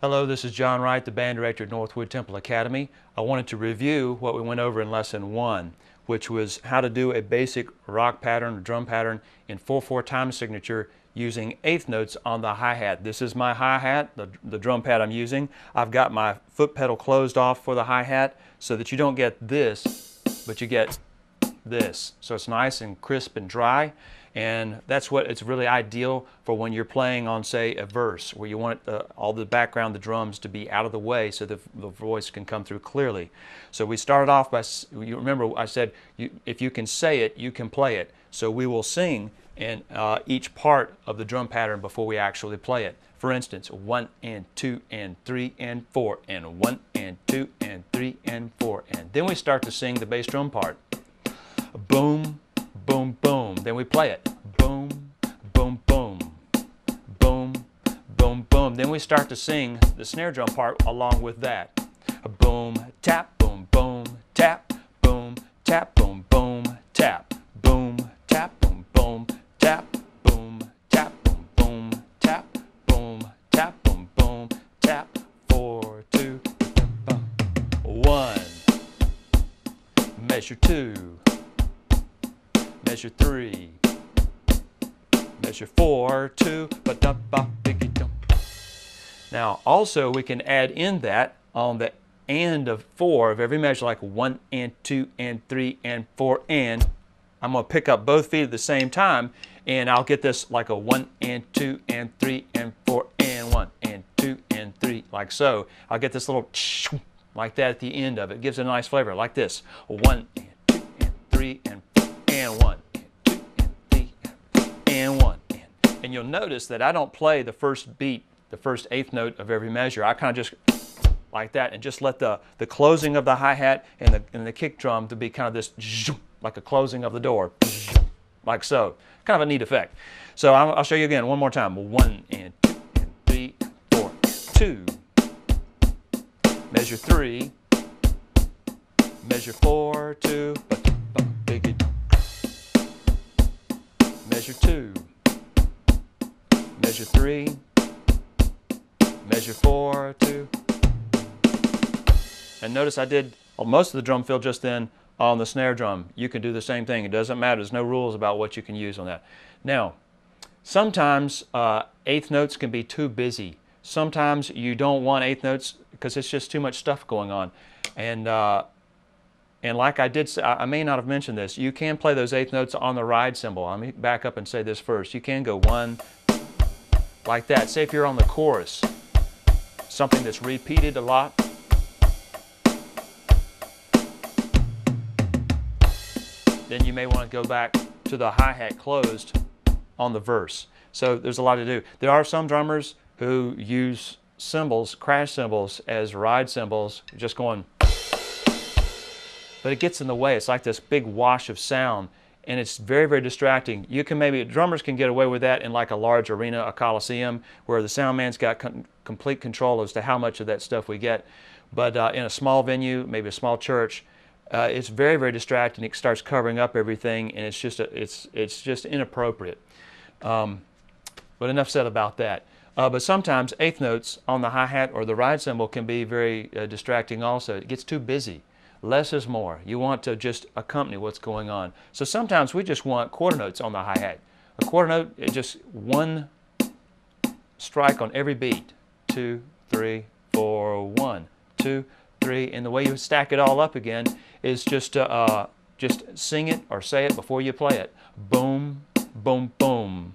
Hello, this is John Wright, the band director at Northwood Temple Academy. I wanted to review what we went over in lesson 1, which was how to do a basic rock pattern or drum pattern in 4/4 time signature using eighth notes on the hi-hat. This is my hi-hat, the drum pad I'm using. I've got my foot pedal closed off for the hi-hat so that you don't get this, but you get this. So it's nice and crisp and dry. And that's what it's really ideal for when you're playing on, say, a verse where you want all the background, the drums, to be out of the way so the voice can come through clearly. So we started off by, you remember I said, if you can say it, you can play it. So we will sing in each part of the drum pattern before we actually play it. For instance, 1 and 2 and 3 and 4 and 1 and 2 and 3 and 4. And then we start to sing the bass drum part. Boom, boom, boom. Then we play it. Boom, boom, boom. Boom, boom, boom. Then we start to sing the snare drum part along with that. Boom, tap, boom, boom, tap, boom, tap, boom, boom, tap, boom, tap, boom, boom, tap, boom, tap, boom, boom, tap, boom, tap, boom, boom, tap. 4, 2, 1. Measure 2. Measure 3, measure 4, 2, ba-da-ba-biggy-dum. Now also we can add in that on the end of 4 of every measure, like 1 and 2 and 3 and 4 and. I'm going to pick up both feet at the same time and I'll get this like a 1 and 2 and 3 and 4 and 1 and 2 and 3, like so. I'll get this little like that at the end of it. It gives it a nice flavor, like this. 1 and 2 and 3 and 4 and 1 and 2 and 3 and 1 and you'll notice that I don't play the first beat, the first eighth note of every measure. I kind of just like that and just let the closing of the hi-hat and the kick drum to be kind of this like a closing of the door, like so. Kind of a neat effect. So I'll show you again one more time. 1 and 2 and 3 and 4 and 2. Measure 3. Measure 4, 2. Measure 2, measure 3, measure 4, 2. And notice I did most of the drum fill just then on the snare drum. You can do the same thing. It doesn't matter. There's no rules about what you can use on that. Now, sometimes eighth notes can be too busy. Sometimes you don't want eighth notes because it's just too much stuff going on. And like I did say, I may not have mentioned this, you can play those eighth notes on the ride cymbal. Let me back up and say this first. You can go 1, like that. Say if you're on the chorus, something that's repeated a lot. Then you may want to go back to the hi-hat closed on the verse. So there's a lot to do. There are some drummers who use cymbals, crash cymbals, as ride cymbals, just going. But it gets in the way. It's like this big wash of sound, and it's very, very distracting. You can drummers can get away with that in like a large arena, a coliseum, where the sound man's got complete control as to how much of that stuff we get. But in a small venue, maybe a small church, it's very, very distracting. It starts covering up everything, and it's just inappropriate. But enough said about that. But sometimes eighth notes on the hi-hat or the ride cymbal can be very distracting also. It gets too busy. Less is more. You want to just accompany what's going on. So sometimes we just want quarter notes on the hi-hat. A quarter note is just one strike on every beat. 2, 3, 4, 1, 2, 3. And the way you stack it all up again is just sing it or say it before you play it. Boom, boom, boom.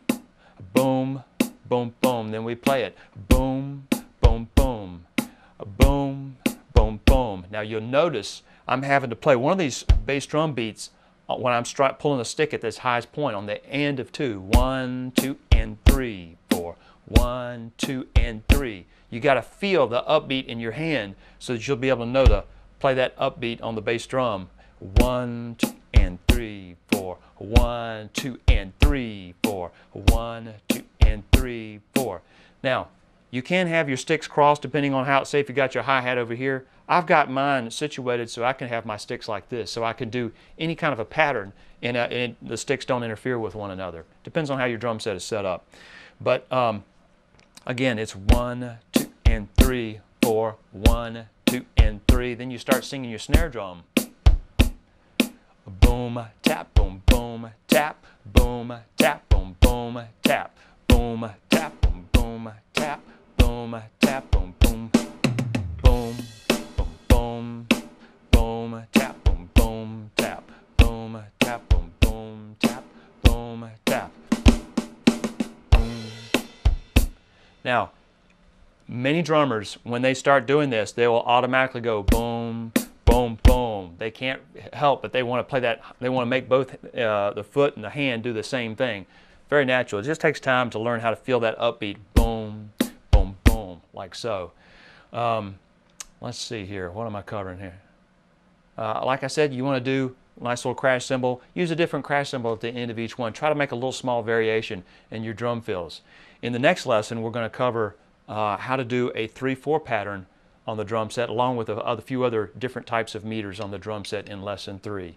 Boom, boom, boom. Then we play it. Boom, boom, boom. Boom, boom, boom. Now you'll notice I'm having to play one of these bass drum beats when I'm pulling the stick at this highest point on the end of 2. 1, 2, and 3, 4. 1, 2, and 3. You got to feel the upbeat in your hand so that you'll be able to know to play that upbeat on the bass drum. 1, 2, and 3, 4. 1, 2, and 3, 4. 1, 2, and 3, 4. Now, you can have your sticks crossed depending on how, say if you got your hi-hat over here. I've got mine situated so I can have my sticks like this, so I can do any kind of a pattern and the sticks don't interfere with one another. Depends on how your drum set is set up. But again, it's 1, 2, and and 3, 4, 1, 2, and 3. Then you start singing your snare drum. Boom, tap, boom, boom, tap, boom, tap, boom, boom, tap, boom, tap, boom, boom, tap, boom, tap, boom, boom, boom, boom, boom, boom, tap, boom, boom, tap, boom, tap, boom, boom, tap, boom, tap. Now, many drummers, when they start doing this, they will automatically go boom, boom, boom. They can't help but they want to play that. They want to make both the foot and the hand do the same thing. Very natural. It just takes time to learn how to feel that upbeat boom, boom, boom, like so. Let's see here. What am I covering here? Like I said, you want to do a nice little crash cymbal. Use a different crash cymbal at the end of each one. Try to make a little small variation in your drum fills. In the next lesson, we're going to cover how to do a 3/4 pattern on the drum set, along with a few other different types of meters on the drum set in lesson 3.